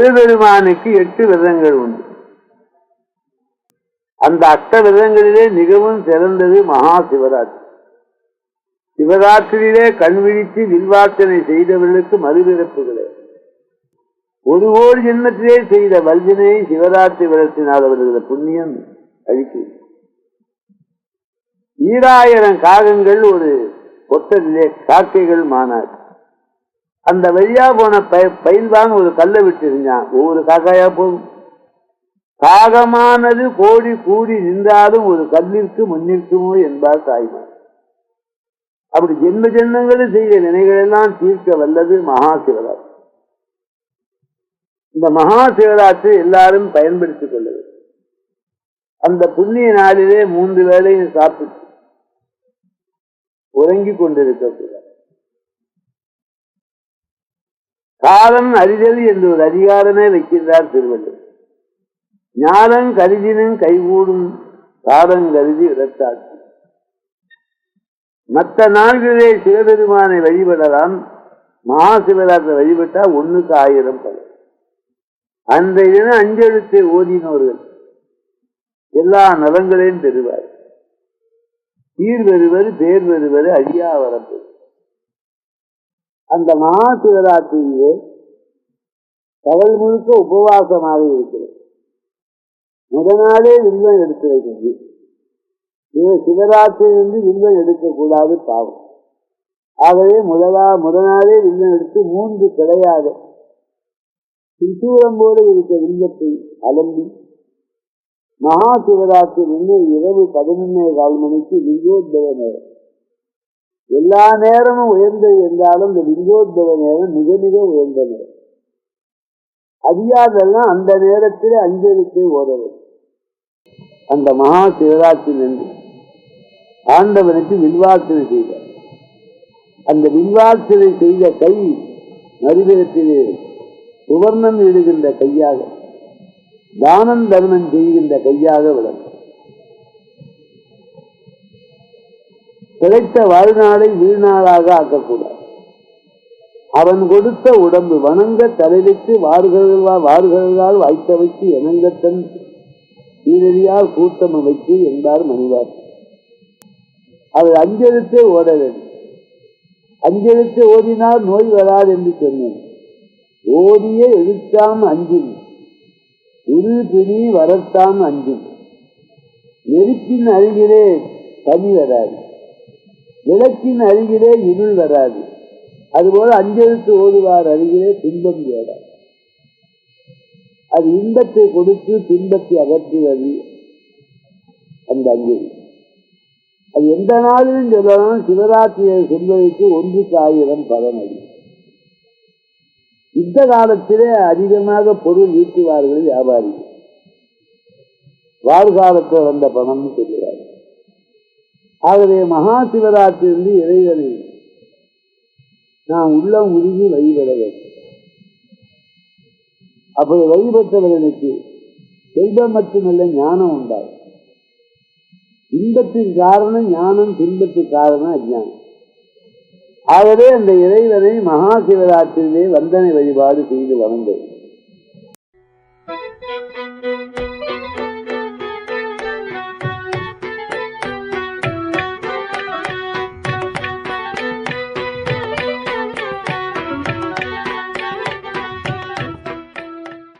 சிவபெருமானுக்கு 8 விரதங்கள் உண்டு. அந்த 8 விரதங்களிலே மிகவும் சிறந்தது மகா சிவராத்திரி. சிவராத்திரியிலே கண் விழித்து வில்வார்த்தனை செய்தவர்களுக்கு மறுபிறப்பு கிடையாது. 1 கோடி ஜென்மத்திலே செய்த வல்வினை சிவராத்திரி விரத்தினால் அவர்களது புண்ணியம் அழிக்கும். 1000 காகங்கள் ஒரு கொட்டலிலே காக்கைகள் மானார். அந்த வழியா போன பயில்வான் ஒரு கல்லை விட்டு இருந்தான். ஒவ்வொரு காக்காயா போகும். காகமானது கோடி கூடி நின்றாலும் ஒரு கல்லிற்கு முன்னிற்குமோ என்பார் தாய்மார். அப்படி ஜென்ம ஜென்மங்களும் செய்த வினைகளெல்லாம் தீர்க்க வல்லது மகா சிவராத்திரி. இந்த மகா சிவராத்திரி எல்லாரும் பயன்படுத்திக் கொள்வது. அந்த புண்ணிய நாளிலே 3 வேளையும் சாப்பிட்டு உறங்கிக் கொண்டிருக்கக்கூடாது. காலம் அறிதல் என்று ஒரு அதிகாரமே வைக்கின்றார் திருவள்ளுவர். ஞானம் கருதினும் கைகூடும் காலம் கருதி விரட்டாது. மற்ற நாள்களிலே சிவபெருமானை வழிபடலாம். மகா சிவராத்திரி வழிபட்டா 1க்கு 1000 பலன். அன்றைய தினம் 5 எழுத்தை ஓதினோர்கள் எல்லா நலங்களையும் பெறுவார். சீர் பெறுவர், பேர் பெறுவர், அழியா வரப்பு. அந்த மகா சிவராத்திரியிலே பகல் முழுக்க உபவாசமாக இருக்கிறது. முதநாளே வில்வம் எடுத்து வைக்கிறது. சிவராத்திரி வில்வம் எடுக்கக்கூடாது, பாவம். ஆகவே முதநாளே வில்வம் எடுத்து 3 கிடையாக திரிசூலம் போல இருக்க வில்வத்தை அலம்பி மகா சிவராத்திரி இரவு 11:15 மணிக்கு லிங்கோத்பவ நேரம். எல்லா நேரமும் உயர்ந்தது என்றாலும் இந்த லிங்கோத்பவ நேரம் மிக மிக உயர்ந்த நேரம். அதிகாரெல்லாம் அந்த நேரத்தில் 5 எழுத்தை ஓதவது. அந்த மகா சிவராத்திரி என்று ஆண்டவனுக்கு வில்வார்த்தனை செய்தார். அந்த வில்வார்த்தனை செய்த கை மறுபிறத்திலே சுவர்ணம் இடுகின்ற கையாக, தானம் தர்மம் செய்கின்ற கையாக விளங்கும். கிடைத்த வாழ்நாளை வீழ்நாளாக ஆக்கக்கூடாது. அவன் கொடுத்த உடம்பு வணங்க தலைவிட்டு வார்களால் வாய்த்த வைத்து இணங்கத்தன் சீரடியால் கூட்டம் அமைத்து என்பார் மணிவார். அவர் 5 எழுத்தே ஓட வேண்டும். 5 எழுத்தை ஓதினால் நோய் வராது என்று சொன்னேன். ஓதிய எழுத்தாம் அஞ்சும், இரு பிணி வரத்தாம் அஞ்சும். நெருப்பின் அருகிலே பனி வராது, விளக்கின் அருகிலே இருள் வராது. அதுபோல 5 எழுத்து ஓதுவார் அருகிலே துன்பம் ஏறாது. அது இன்பத்தை கொடுத்து துன்பத்தை அகற்றுவது அந்த 5 எழுத்து. அது எந்த நாளிலும் சொல்லலாம். சிவராத்திரியை சொல்வதற்கு 1க்கு 1000 பலன். அது இந்த காலத்திலே அதிகமாக பொருள் ஈட்டுவார்கள் வியாபாரிகள். வாழ்காலத்தில் வந்த பணம் சொல்லுவார்கள். ஆகவே மகா சிவராத்திரி இறைவனை நாம் உள்ளம் உருகி வழிபட வேண்டும். அப்படி வழிபட்டவர்களுக்கு செல்வம் மட்டுமல்ல ஞானம் உண்டாகும். இன்பத்தின் காரணம் ஞானம், துன்பத்தின் காரணம் அஞ்ஞானம். ஆகவே அந்த இறைவனை மகா சிவராத்திரியிலே வந்தனை வழிபாடு செய்து வணங்குவது.